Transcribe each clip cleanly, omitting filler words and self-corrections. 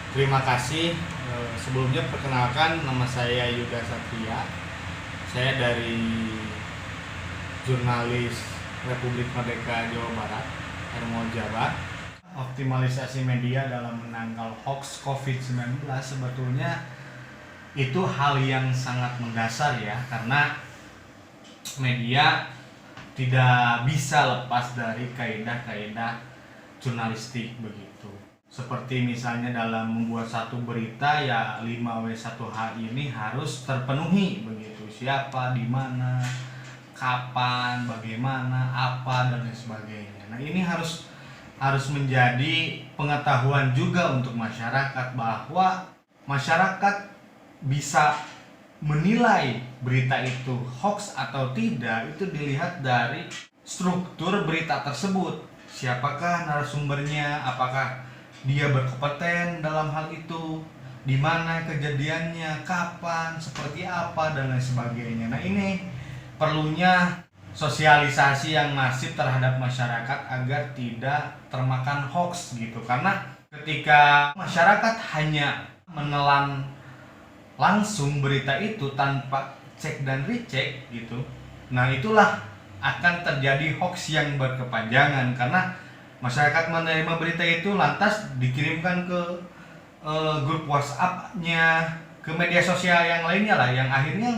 Terima kasih. Sebelumnya perkenalkan, nama saya Yuda Satria. Saya dari jurnalis Republik Merdeka Jawa Barat, RMO Jabar. Optimalisasi media dalam menangkal hoax COVID-19 sebetulnya itu hal yang sangat mendasar ya, karena media tidak bisa lepas dari kaidah-kaidah jurnalistik begitu. Seperti misalnya dalam membuat satu berita ya 5W1H ini harus terpenuhi begitu. Siapa, di mana, kapan, bagaimana, apa dan lain sebagainya. Nah, ini harus menjadi pengetahuan juga untuk masyarakat bahwa masyarakat bisa menilai berita itu hoax atau tidak itu dilihat dari struktur berita tersebut. Siapakah narasumbernya, apakah dia berkompeten dalam hal itu, di mana kejadiannya, kapan, seperti apa dan lain sebagainya. Nah, ini perlunya sosialisasi yang masif terhadap masyarakat agar tidak termakan hoax gitu. Karena ketika masyarakat hanya menelan langsung berita itu tanpa cek dan recheck gitu, nah itulah akan terjadi hoax yang berkepanjangan karena masyarakat menerima berita itu lantas dikirimkan ke grup WhatsApp-nya, ke media sosial yang lainnya lah, yang akhirnya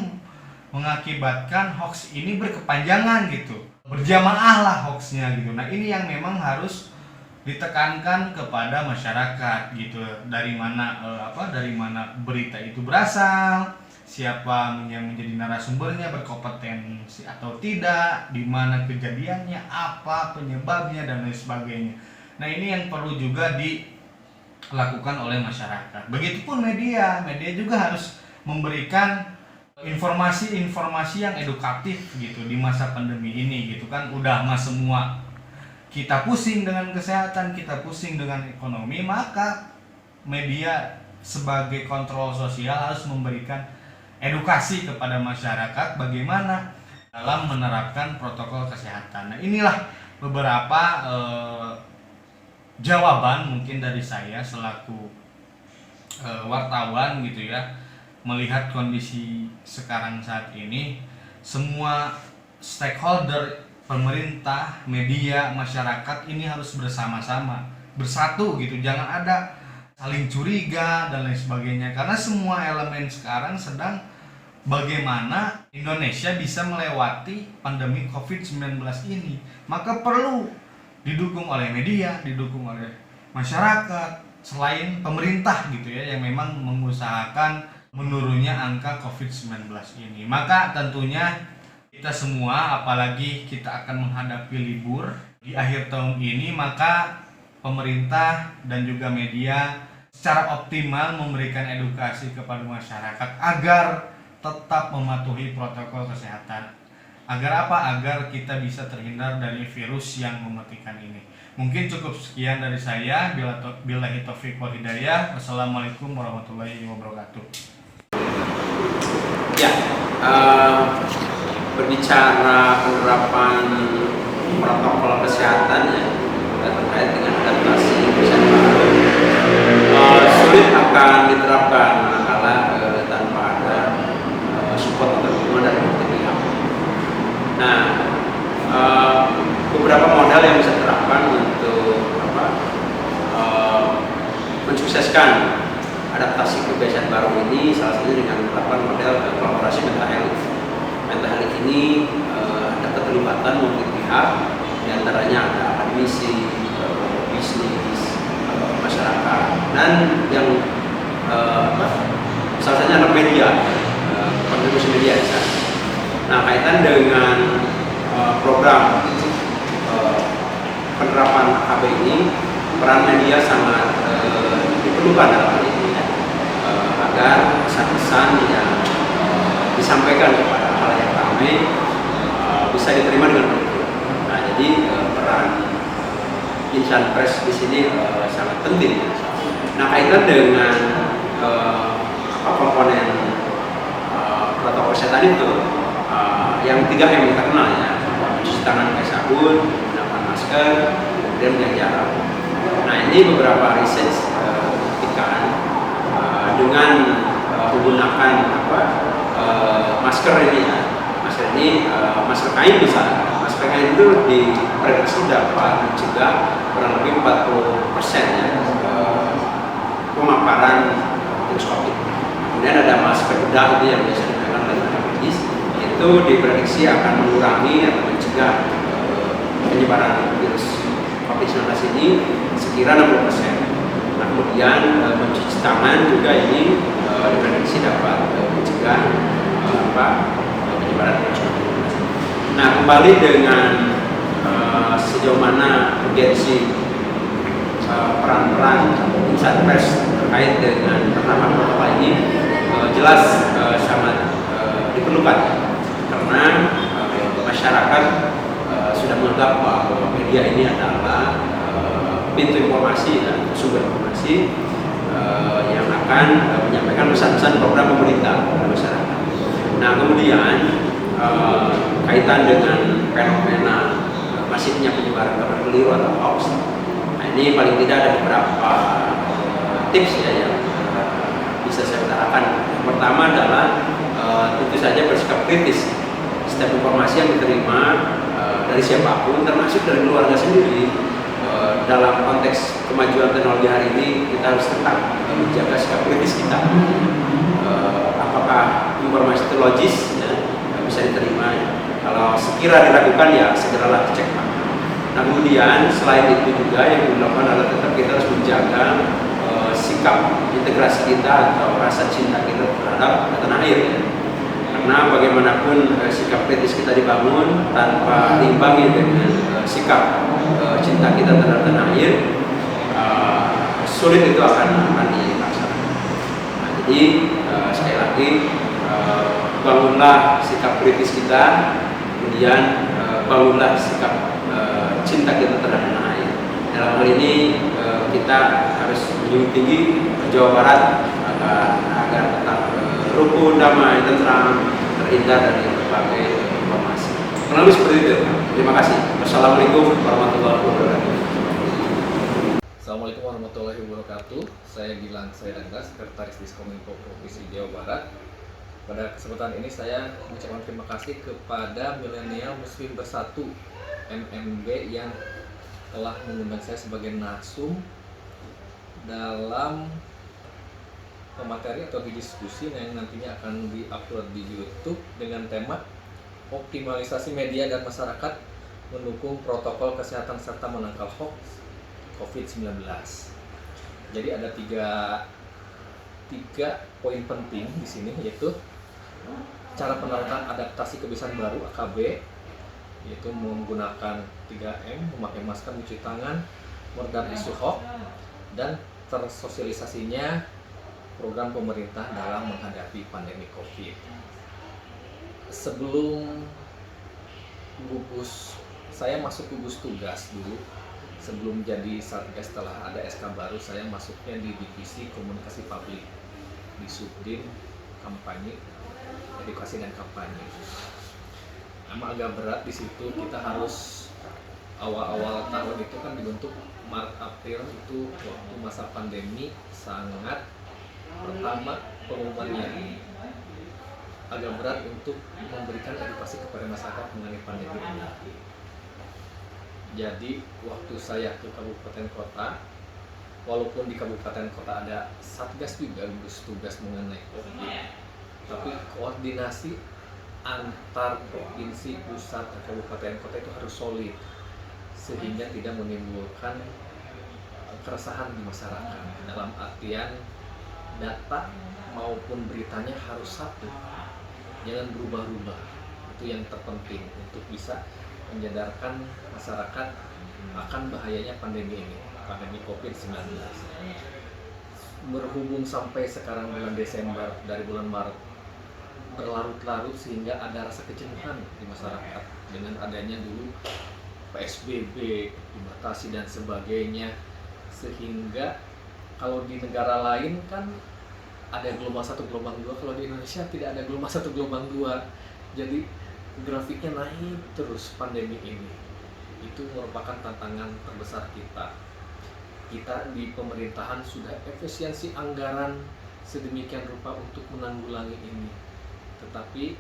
mengakibatkan hoax ini berkepanjangan gitu, berjamaah lah hoaxnya gitu. Nah, ini yang memang harus ditekankan kepada masyarakat gitu, dari mana dari mana berita itu berasal, siapa yang menjadi narasumbernya, berkompetensi atau tidak, di mana kejadiannya, apa penyebabnya dan lain sebagainya. Nah, ini yang perlu juga dilakukan oleh masyarakat. Begitupun media juga harus memberikan informasi-informasi yang edukatif gitu di masa pandemi ini gitu kan. Udah mah semua kita pusing dengan kesehatan, kita pusing dengan ekonomi, maka media sebagai kontrol sosial harus memberikan edukasi kepada masyarakat bagaimana dalam menerapkan protokol kesehatan. Nah, inilah beberapa jawaban mungkin dari saya selaku wartawan gitu ya, melihat kondisi sekarang saat ini. Semua stakeholder, pemerintah, media, masyarakat ini harus bersama-sama, bersatu gitu, jangan ada saling curiga dan lain sebagainya, karena semua elemen sekarang sedang bagaimana Indonesia bisa melewati pandemi COVID-19 ini. Maka perlu didukung oleh media, didukung oleh masyarakat, selain pemerintah gitu ya, yang memang mengusahakan menurunnya angka COVID-19 ini. Maka tentunya kita semua, apalagi kita akan menghadapi libur di akhir tahun ini, maka pemerintah dan juga media secara optimal memberikan edukasi kepada masyarakat agar tetap mematuhi protokol kesehatan. Agar apa? Agar kita bisa terhindar dari virus yang mematikan ini. Mungkin cukup sekian dari saya. Billahi taufiq wal hidayah. Wassalamualaikum warahmatullahi wabarakatuh. Ya, berbicara penerapan protokol kesehatan ya, terkait dengan adaptasi kebiasaan baru, sulit akan diterapkan manakala tanpa ada support atau dukungan dari berbagai pihak. Nah, beberapa modal yang bisa diterapkan untuk mensukseskan adaptasi kebiasaan baru ini, salah satunya dengan menerapkan model kolaborasi pentahelik. Pentahelik ini ada keterlibatan multi pihak, diantaranya ada akademisi, bisnis, masyarakat, dan yang salah satunya adalah media, kontribusi media di sana. Nah, kaitan dengan program penerapan AKB ini, peran media sangat diperlukan dalam hal ini agar pesan-pesan yang disampaikan kepada halayak ramai bisa diterima dengan baik. Nah, jadi peran insan pers di sini sangat penting. Nah, kaitan dengan komponen protokol kesehatan itu, yang 3M kita kenal ya, mencuci tangan pakai sabun, menggunakan masker, kemudian menjaga jarak. Nah, ini beberapa riset buktikan dengan menggunakan masker ini ya. Masker kain misalnya. Masker kain itu diprediksi dapat mencegah kurang lebih 40% ya, pemaparan virus COVID. Kemudian ada masker bedah itu yang biasa digunakan oleh tenaga medis, itu diprediksi akan mengurangi atau mencegah penyebaran virus COVID-19 ini sekira 60%. Nah, kemudian mencuci tangan juga ini diprediksi dapat mencegah penyebaran virus COVID-19. Nah, kembali dengan sejauh mana urgensi peran-peran insan pers terkait dengan penerapan protokol ini jelas sangat diperlukan, karena masyarakat sudah menganggap bahwa media ini adalah pintu informasi dan sumber informasi yang akan menyampaikan pesan-pesan program pemerintah kepada masyarakat. Nah, kemudian kaitan dengan fenomena masifnya penyebaran kabar keliru atau hoax, nah ini paling tidak ada beberapa tips ya yang bisa saya utarakan. Yang pertama adalah tentu saja bersikap kritis. Setiap informasi yang diterima dari siapapun, termasuk dari keluarga sendiri, dalam konteks kemajuan teknologi hari ini kita harus tetap menjaga sikap kritis kita. Apakah informasi itu logis ya, bisa diterima ya. Kalau sekira diragukan ya segeralah dicek. Nah, kemudian selain itu juga yang dilakukan adalah tetap kita harus menjaga sikap integrasi kita atau rasa cinta kita terhadap tanah air ya. Karena bagaimanapun sikap kritis kita dibangun tanpa diimbangi dengan sikap cinta kita terhadap tanah air, sulit itu akan dilaksanakan. Nah, jadi sekali lagi bangunlah sikap kritis kita, kemudian bangunlah sikap cinta kita terhadap tanah air. Dalam hal ini kita harus menjunjung tinggi Jawa Barat agar tetap rukun, damai, tentram, terhindar dari berbagai informasi. Kurang lebih seperti itu. Terima kasih. Wassalamualaikum warahmatullahi wabarakatuh. Assalamualaikum warahmatullahi wabarakatuh. Saya Gilang Sairangga, Sekretaris Diskominfo Provinsi Jawa Barat. Pada kesempatan ini saya mengucapkan terima kasih kepada Milenial Muslim Bersatu MMB yang telah mengundang saya sebagai narsum dalam pemateri atau diskusi yang nantinya akan di-upload di YouTube dengan tema optimalisasi media dan masyarakat mendukung protokol kesehatan serta menangkal hoax COVID-19. Jadi ada tiga poin penting di sini, yaitu cara penerapan adaptasi kebiasaan baru AKB, yaitu menggunakan 3M, memakai masker, mencuci tangan, meredam isu hoax, dan tersosialisasinya program pemerintah dalam menghadapi pandemi COVID. Sebelum saya masuk gugus tugas dulu, sebelum jadi Satgas setelah ada SK baru, saya masuknya di divisi komunikasi publik di Subdim kampanye, edukasi dan kampanye. Emang agak berat di situ, kita harus awal-awal tahun itu kan dibentuk Maret April, itu waktu masa pandemi sangat. Pertama, pengumumannya agak berat untuk memberikan edukasi kepada masyarakat mengenai pandemi ini. Jadi waktu saya ke kabupaten kota, walaupun di kabupaten kota ada satgas juga gugus tugas mengenai COVID, tapi koordinasi antar provinsi, pusat, dan kabupaten kota itu harus solid sehingga tidak menimbulkan keresahan di masyarakat. Dalam artian data maupun beritanya harus satu, jangan berubah-ubah. Itu yang terpenting untuk bisa menyadarkan masyarakat akan bahayanya pandemi ini, pandemi COVID-19. Berhubung sampai sekarang bulan Desember, dari bulan Maret berlarut-larut sehingga ada rasa kejenuhan di masyarakat dengan adanya dulu PSBB, dibatasi dan sebagainya, sehingga kalau di negara lain kan ada gelombang 1, gelombang 2, kalau di Indonesia tidak ada gelombang 1, gelombang 2. Jadi grafiknya naik terus pandemi ini. Itu merupakan tantangan terbesar kita. Kita di pemerintahan sudah efisiensi anggaran sedemikian rupa untuk menanggulangi ini, tetapi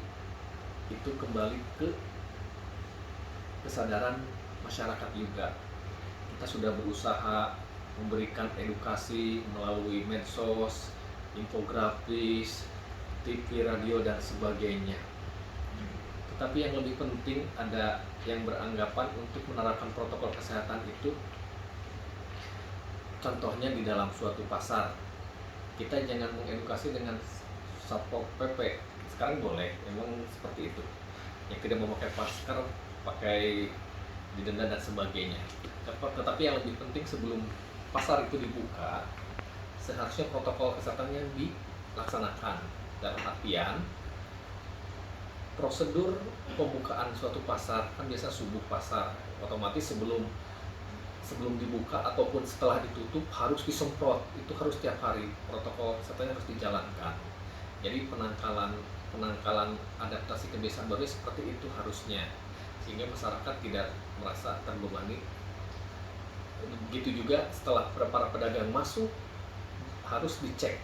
itu kembali ke kesadaran masyarakat juga. Kita sudah berusaha memberikan edukasi melalui medsos, infografis, TV, radio, dan sebagainya. Tetapi yang lebih penting, ada yang beranggapan untuk menerapkan protokol kesehatan itu, contohnya di dalam suatu pasar, kita jangan mengedukasi dengan Satpol PP. Sekarang boleh, memang seperti itu. Yang tidak memakai masker, pakai didenda dan sebagainya. Tetapi yang lebih penting, sebelum pasar itu dibuka, seharusnya protokol kesehatannya dilaksanakan. Dalam artian, prosedur pembukaan suatu pasar kan biasa subuh pasar, otomatis sebelum dibuka ataupun setelah ditutup harus disemprot. Itu harus setiap hari, protokol kesehatannya harus dijalankan. Jadi penangkalan adaptasi kebiasaan baru seperti itu harusnya, sehingga masyarakat tidak merasa terbebani. Begitu juga setelah para pedagang masuk, harus dicek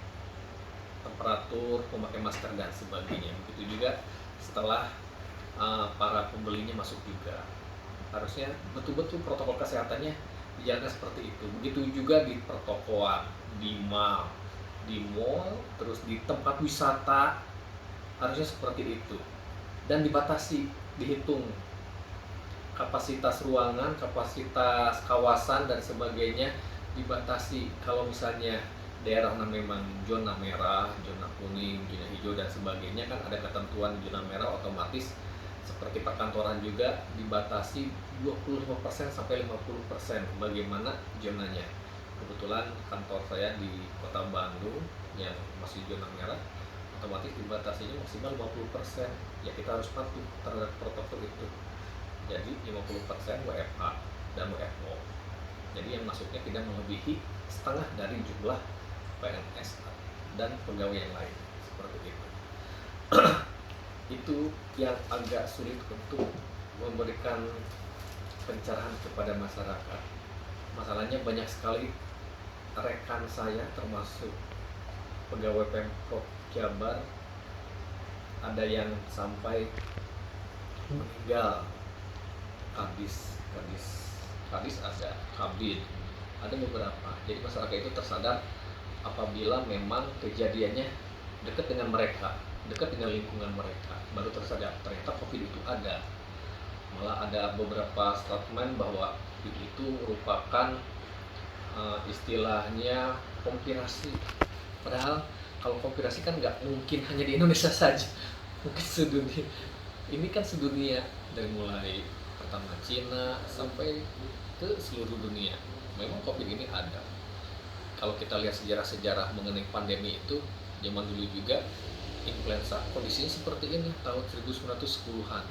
temperatur, memakai masker dan sebagainya. Begitu juga setelah para pembelinya masuk juga, harusnya betul-betul protokol kesehatannya dijaga seperti itu. Begitu juga di pertokoan, di mall, terus di tempat wisata, harusnya seperti itu. Dan dibatasi, dihitung kapasitas ruangan, kapasitas kawasan dan sebagainya dibatasi. Kalau misalnya daerah memang zona merah, zona kuning, zona hijau dan sebagainya, kan ada ketentuan di zona merah, otomatis seperti perkantoran juga dibatasi 25% sampai 50% bagaimana zonanya. Kebetulan kantor saya di Kota Bandung yang masih zona merah, otomatis dibatasinya maksimal 50%. Ya kita harus patuh terhadap protokol itu. Jadi 50% WFH dan WFO. Jadi yang masuknya tidak melebihi setengah dari jumlah PNS dan pegawai yang lain, seperti itu. Itu yang agak sulit untuk memberikan pencerahan kepada masyarakat. Masalahnya banyak sekali rekan saya, termasuk pegawai Pemprov Jabar, ada yang sampai meninggal. Habis ada kabin, ada beberapa. Jadi masyarakat itu tersadar apabila memang kejadiannya dekat dengan mereka, dekat dengan lingkungan mereka, baru tersadar ternyata COVID itu ada. Malah ada beberapa statement bahwa itu merupakan istilahnya konspirasi. Padahal kalau konspirasi kan nggak mungkin hanya di Indonesia saja, mungkin sedunia. Ini kan sedunia, dari mulai pertama Cina sampai ke seluruh dunia. Memang COVID ini ada. Kalau kita lihat sejarah-sejarah mengenai pandemi itu, zaman dulu juga influenza kondisinya seperti ini tahun 1910-an.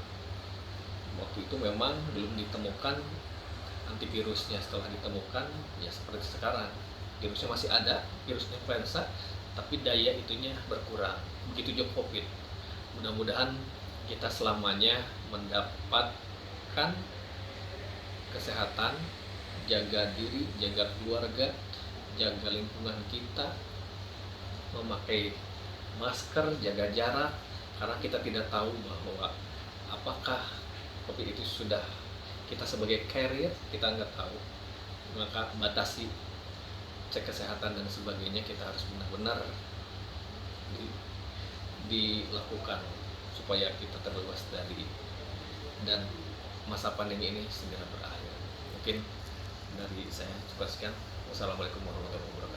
Waktu itu memang belum ditemukan antivirusnya. Setelah ditemukan, ya seperti sekarang, virusnya masih ada, virus influenza, tapi daya itunya berkurang. Begitu juga COVID. Mudah-mudahan kita selamanya mendapatkan kesehatan, jaga diri, jaga keluarga, jaga lingkungan kita, memakai masker, jaga jarak, karena kita tidak tahu bahwa apakah COVID itu sudah kita sebagai carrier, kita nggak tahu. Maka batasi, cek kesehatan dan sebagainya kita harus benar-benar dilakukan supaya kita terbebas dari dan masa pandemi ini segera berakhir. Mungkin dari saya cukup sekian. Wassalamualaikum warahmatullahi wabarakatuh.